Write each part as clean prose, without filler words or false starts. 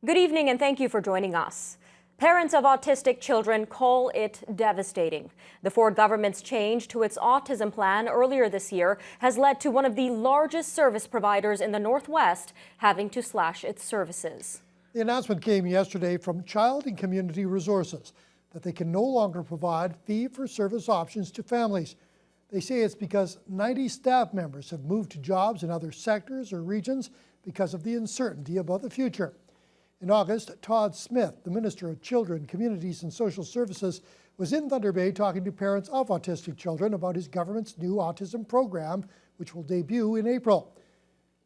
Good evening and thank you for joining us. Parents of autistic children call it devastating. The Ford government's change to its autism plan earlier this year has led to one of the largest service providers in the Northwest having to slash its services. The announcement came yesterday from Child and Community Resources that they can no longer provide fee-for-service options to families. They say it's because 90 staff members have moved to jobs in other sectors or regions because of the uncertainty about the future. In August, Todd Smith, the Minister of Children, Communities and Social Services, was in Thunder Bay talking to parents of autistic children about his government's new autism program, which will debut in April.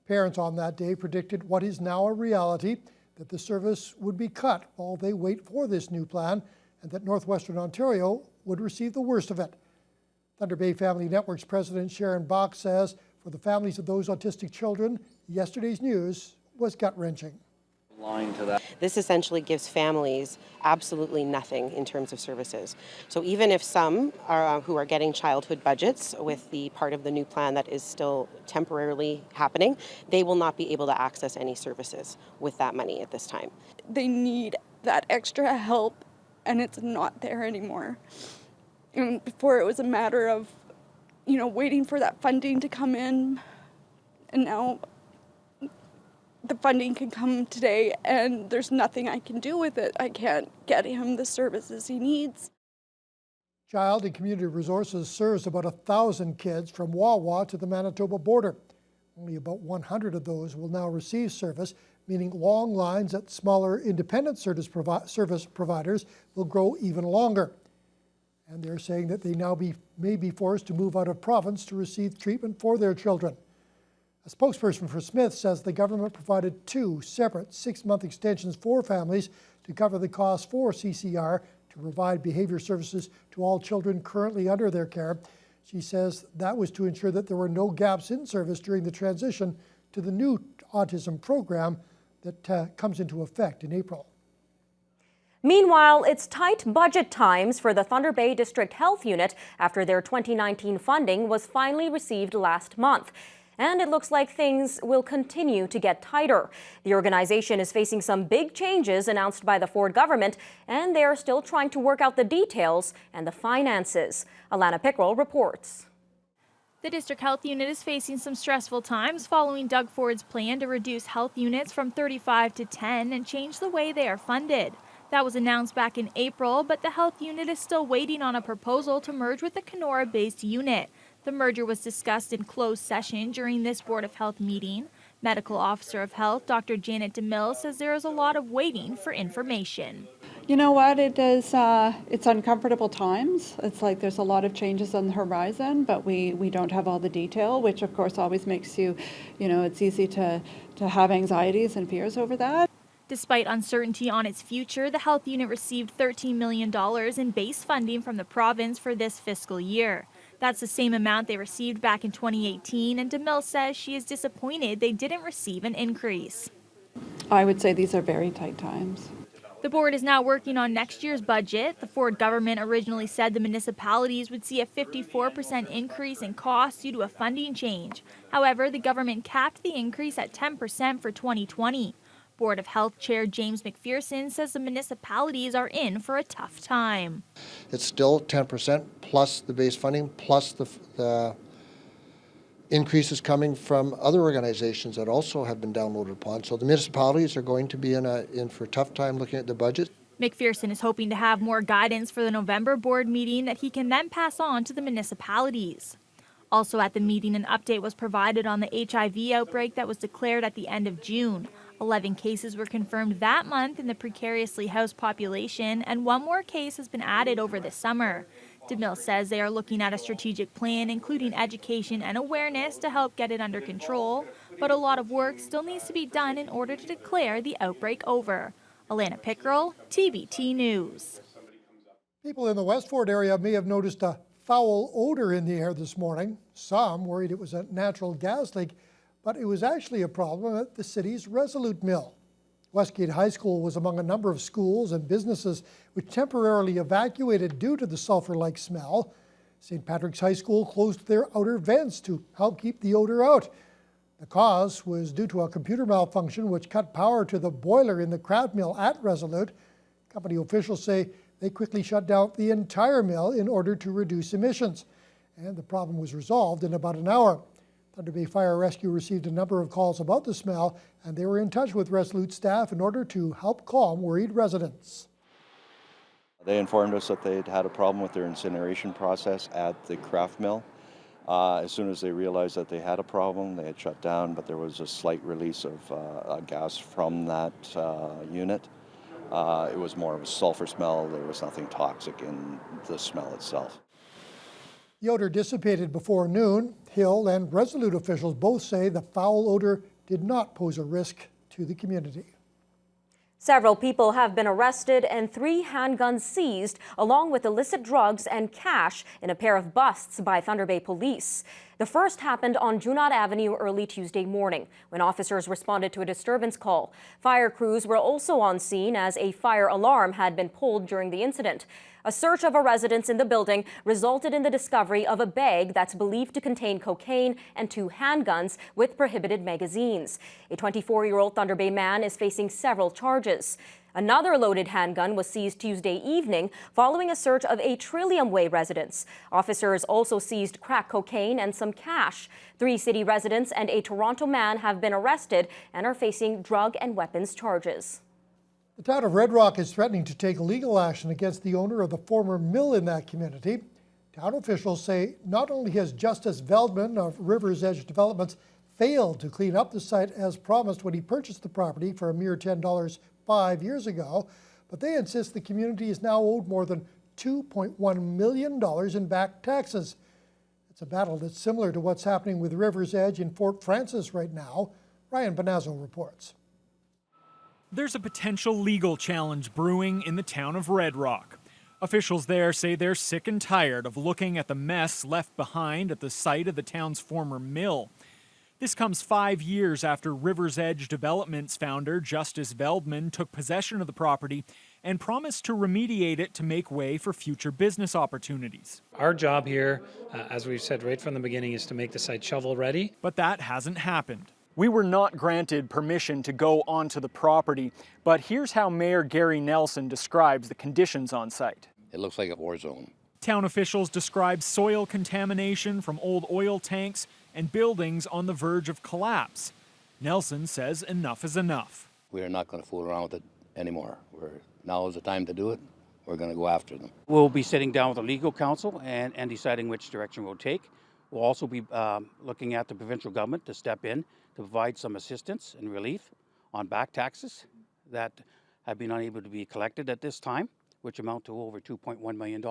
Parents on that day predicted what is now a reality, that the service would be cut while they wait for this new plan, and that Northwestern Ontario would receive the worst of it. Thunder Bay Family Network's President Sharon Bach says for the families of those autistic children, yesterday's news was gut-wrenching. This essentially gives families absolutely nothing in terms of services. So even if some are, who are getting childhood budgets with the part of the new plan that is still temporarily happening, they will not be able to access any services with that money at this time. They need that extra help and it's not there anymore. And before it was a matter of, waiting for that funding to come in, and now the funding can come today and there's nothing I can do with it. I can't get him the services he needs. Child and Community Resources serves about 1,000 kids from Wawa to the Manitoba border. Only about 100 of those will now receive service, meaning long lines at smaller independent service providers will grow even longer. And they're saying that they now may be forced to move out of province to receive treatment for their children. A spokesperson for Smith says the government provided 2 separate 6-month extensions for families to cover the cost for CCR to provide behavior services to all children currently under their care. She says that was to ensure that there were no gaps in service during the transition to the new autism program that comes into effect in April. Meanwhile, it's tight budget times for the Thunder Bay District Health Unit after their 2019 funding was finally received last month. And it looks like things will continue to get tighter. The organization is facing some big changes announced by the Ford government, and they are still trying to work out the details and the finances. Alana Pickrell reports. The District Health Unit is facing some stressful times following Doug Ford's plan to reduce health units from 35 to 10 and change the way they are funded. That was announced back in April, but the health unit is still waiting on a proposal to merge with the Kenora-based unit. The merger was discussed in closed session during this Board of Health meeting. Medical Officer of Health, Dr. Janet DeMille, says there is a lot of waiting for information. You know what, it's uncomfortable times. It's like there's a lot of changes on the horizon, but we don't have all the detail, which of course always makes you, it's easy to have anxieties and fears over that. Despite uncertainty on its future, the health unit received $13 million in base funding from the province for this fiscal year. That's the same amount they received back in 2018, and DeMille says she is disappointed they didn't receive an increase. I would say these are very tight times. The board is now working on next year's budget. The Ford government originally said the municipalities would see a 54% increase in costs due to a funding change. However, the government capped the increase at 10% for 2020. Board of Health Chair James McPherson says the municipalities are in for a tough time. It's still 10% plus the base funding, plus the increases coming from other organizations that also have been downloaded upon. So the municipalities are going to be in for a tough time looking at the budget. McPherson is hoping to have more guidance for the November board meeting that he can then pass on to the municipalities. Also at the meeting, an update was provided on the HIV outbreak that was declared at the end of June. 11 cases were confirmed that month in the precariously housed population, and 1 more case has been added over the summer. DeMille says they are looking at a strategic plan, including education and awareness, to help get it under control, but a lot of work still needs to be done in order to declare the outbreak over. Alana Pickrell, TBT News. People in the West Ford area may have noticed a foul odor in the air this morning. Some worried it was a natural gas leak, but it was actually a problem at the city's Resolute Mill. Westgate High School was among a number of schools and businesses which temporarily evacuated due to the sulfur-like smell. St. Patrick's High School closed their outer vents to help keep the odor out. The cause was due to a computer malfunction which cut power to the boiler in the kraft mill at Resolute. Company officials say they quickly shut down the entire mill in order to reduce emissions. And the problem was resolved in about an hour. Thunder Bay Fire Rescue received a number of calls about the smell, and they were in touch with Resolute staff in order to help calm worried residents. They informed us that they'd had a problem with their incineration process at the kraft mill. As soon as they realized that they had a problem, they had shut down, but there was a slight release of gas from that unit. It was more of a sulfur smell. There was nothing toxic in the smell itself. The odor dissipated before noon. Hill and Resolute officials both say the foul odor did not pose a risk to the community. Several people have been arrested and 3 handguns seized, along with illicit drugs and cash in a pair of busts by Thunder Bay police. The first happened on Junot Avenue early Tuesday morning when officers responded to a disturbance call. Fire crews were also on scene as a fire alarm had been pulled during the incident. A search of a residence in the building resulted in the discovery of a bag that's believed to contain cocaine and 2 handguns with prohibited magazines. A 24-year-old Thunder Bay man is facing several charges. Another loaded handgun was seized Tuesday evening following a search of a Trillium Way residence. Officers also seized crack cocaine and some cash. 3 city residents and a Toronto man have been arrested and are facing drug and weapons charges. The town of Red Rock is threatening to take legal action against the owner of the former mill in that community. Town officials say not only has Justice Veldman of Rivers Edge Developments failed to clean up the site as promised when he purchased the property for a mere $10 5 years ago, but they insist the community is now owed more than $2.1 million in back taxes. It's a battle that's similar to what's happening with Rivers Edge in Fort Frances right now. Ryan Bonazzo reports. There's a potential legal challenge brewing in the town of Red Rock. Officials there say they're sick and tired of looking at the mess left behind at the site of the town's former mill. This comes 5 years after Rivers Edge Developments founder Justice Veldman took possession of the property and promised to remediate it to make way for future business opportunities. Our job here, as we've said right from the beginning, is to make the site shovel ready. But that hasn't happened. We were not granted permission to go onto the property, but here's how Mayor Gary Nelson describes the conditions on site. It looks like a war zone. Town officials describe soil contamination from old oil tanks and buildings on the verge of collapse. Nelson says enough is enough. We are not going to fool around with it anymore. Now is the time to do it. We're going to go after them. We'll be sitting down with the legal counsel and deciding which direction we'll take. We'll also be looking at the provincial government to step in to provide some assistance and relief on back taxes that have been unable to be collected at this time, which amount to over $2.1 million.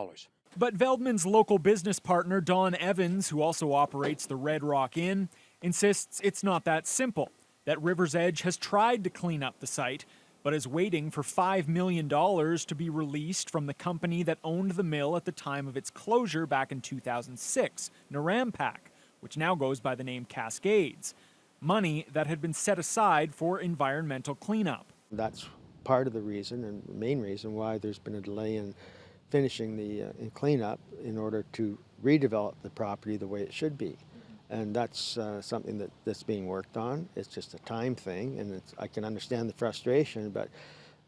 But Veldman's local business partner, Don Evans, who also operates the Red Rock Inn, insists it's not that simple, that Rivers Edge has tried to clean up the site, but is waiting for $5 million to be released from the company that owned the mill at the time of its closure back in 2006, Narampak, which now goes by the name Cascades. Money that had been set aside for environmental cleanup. That's part of the reason and the main reason why there's been a delay in finishing the cleanup in order to redevelop the property the way it should be. And that's something that's being worked on. It's just a time thing, and I can understand the frustration, but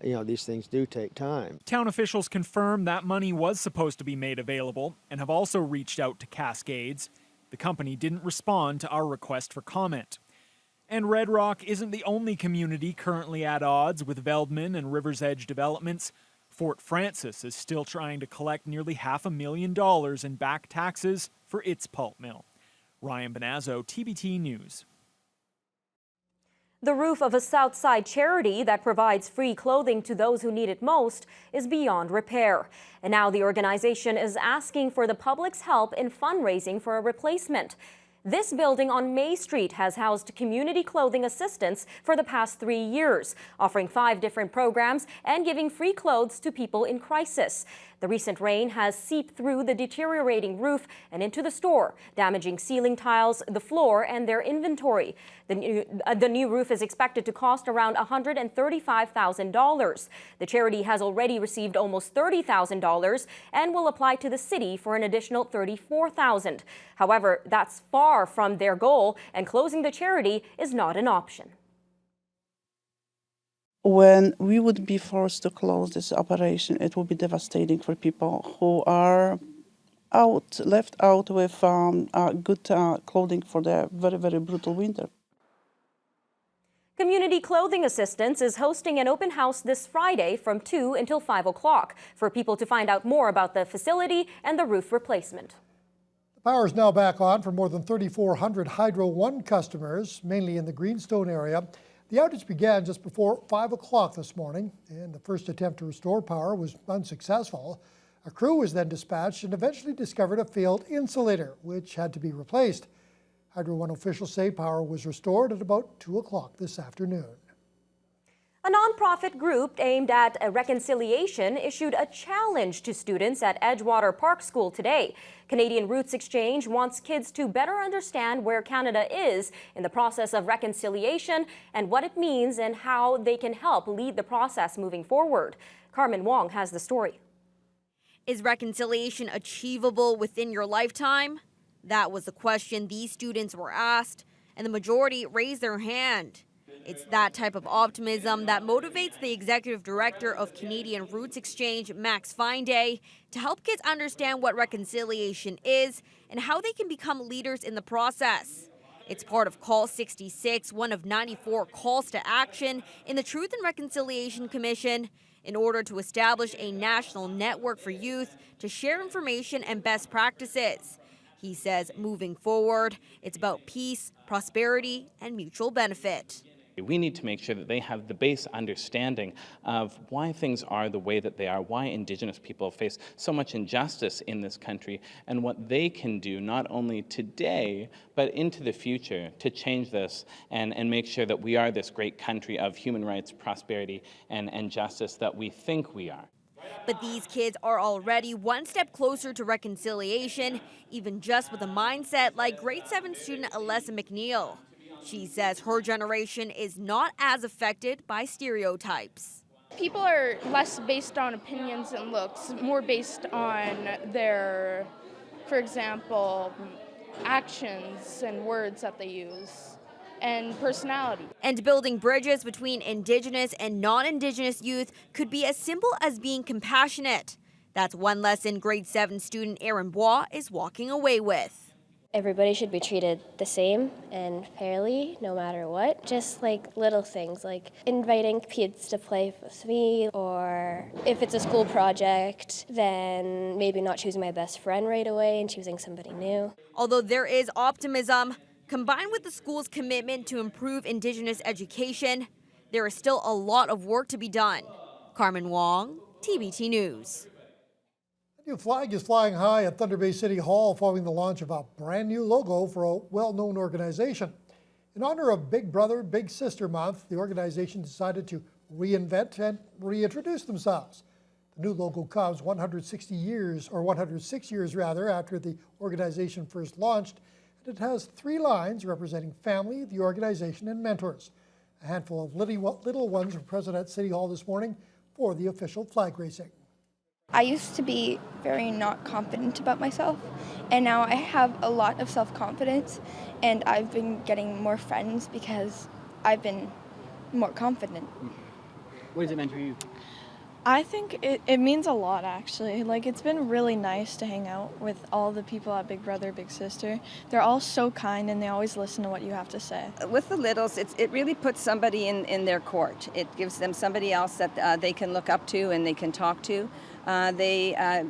these things do take time. Town officials confirm that money was supposed to be made available and have also reached out to Cascades. The company didn't respond to our request for comment. And Red Rock isn't the only community currently at odds with Veldman and Rivers Edge Developments. Fort Frances is still trying to collect nearly $500,000 in back taxes for its pulp mill. Ryan Bonazzo, TBT News. The roof of a Southside charity that provides free clothing to those who need it most is beyond repair. And now the organization is asking for the public's help in fundraising for a replacement. This building on May Street has housed community clothing assistance for the past 3 years, offering 5 different programs and giving free clothes to people in crisis. The recent rain has seeped through the deteriorating roof and into the store, damaging ceiling tiles, the floor, and their inventory. The new roof is expected to cost around $135,000. The charity has already received almost $30,000 and will apply to the city for an additional $34,000. However, that's far from their goal, and closing the charity is not an option. When we would be forced to close this operation, it would be devastating for people who are left out with good clothing for the very, very brutal winter. Community Clothing Assistance is hosting an open house this Friday from 2 until 5 o'clock for people to find out more about the facility and the roof replacement. The power is now back on for more than 3,400 Hydro One customers, mainly in the Greenstone area. The outage began just before 5 o'clock this morning, and the first attempt to restore power was unsuccessful. A crew was then dispatched and eventually discovered a failed insulator, which had to be replaced. Hydro One officials say power was restored at about 2 o'clock this afternoon. A nonprofit group aimed at reconciliation issued a challenge to students at Edgewater Park School today. Canadian Roots Exchange wants kids to better understand where Canada is in the process of reconciliation and what it means and how they can help lead the process moving forward. Carmen Wong has the story. Is reconciliation achievable within your lifetime? That was the question these students were asked, and the majority raised their hand. It's that type of optimism that motivates the executive director of Canadian Roots Exchange, Max Fineday, to help kids understand what reconciliation is and how they can become leaders in the process. It's part of Call 66, one of 94 calls to action in the Truth and Reconciliation Commission, in order to establish a national network for youth to share information and best practices. He says moving forward, it's about peace, prosperity, and mutual benefit. We need to make sure that they have the base understanding of why things are the way that they are, why Indigenous people face so much injustice in this country, and what they can do not only today, but into the future to change this and make sure that we are this great country of human rights, prosperity, and justice that we think we are. But these kids are already one step closer to reconciliation, even just with a mindset like grade 7 student Alessa McNeil. She says her generation is not as affected by stereotypes. People are less based on opinions and looks, more based on their, for example, actions and words that they use, and personality. And building bridges between Indigenous and non-Indigenous youth could be as simple as being compassionate. That's one lesson grade 7 student Erin Bois is walking away with. Everybody should be treated the same and fairly, no matter what. Just like little things, like inviting kids to play with me, or if it's a school project, then maybe not choosing my best friend right away and choosing somebody new. Although there is optimism, combined with the school's commitment to improve Indigenous education, there is still a lot of work to be done. Carmen Wong, TBT News. The new flag is flying high at Thunder Bay City Hall following the launch of a brand new logo for a well-known organization. In honor of Big Brother, Big Sister Month, the organization decided to reinvent and reintroduce themselves. The new logo comes 106 years after the organization first launched, and it has 3 lines representing family, the organization, and mentors. A handful of little ones were present at City Hall this morning for the official flag raising. I used to be very not confident about myself, and now I have a lot of self-confidence, and I've been getting more friends because I've been more confident. What does it mean for you? I think it means a lot, actually. Like, it's been really nice to hang out with all the people at Big Brother, Big Sister. They're all so kind, and they always listen to what you have to say. With the littles, it really puts somebody in their court. It gives them somebody else that they can look up to and they can talk to. A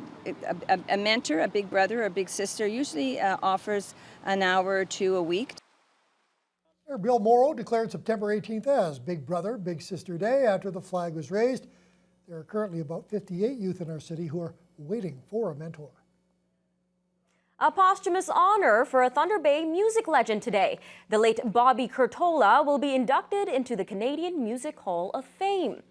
mentor, a big brother or a big sister usually offers an hour or 2 a week. Mayor Bill Morrow declared September 18th as Big Brother, Big Sister Day after the flag was raised. There are currently about 58 youth in our city who are waiting for a mentor. A posthumous honor for a Thunder Bay music legend today. The late Bobby Curtola will be inducted into the Canadian Music Hall of Fame.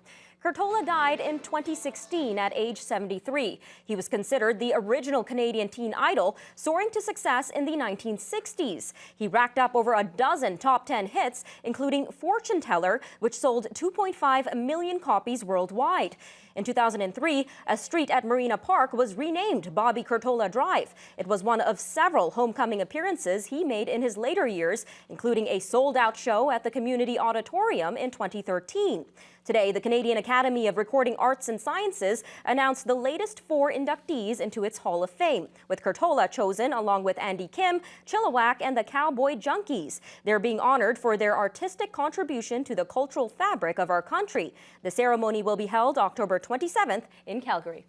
Curtola died in 2016 at age 73. He was considered the original Canadian teen idol, soaring to success in the 1960s. He racked up over a dozen top 10 hits, including Fortune Teller, which sold 2.5 million copies worldwide. In 2003, a street at Marina Park was renamed Bobby Curtola Drive. It was one of several homecoming appearances he made in his later years, including a sold-out show at the Community Auditorium in 2013. Today, the Canadian Academy of Recording Arts and Sciences announced the latest 4 inductees into its Hall of Fame, with Curtola chosen along with Andy Kim, Chilliwack, and the Cowboy Junkies. They're being honored for their artistic contribution to the cultural fabric of our country. The ceremony will be held October 27th in Calgary.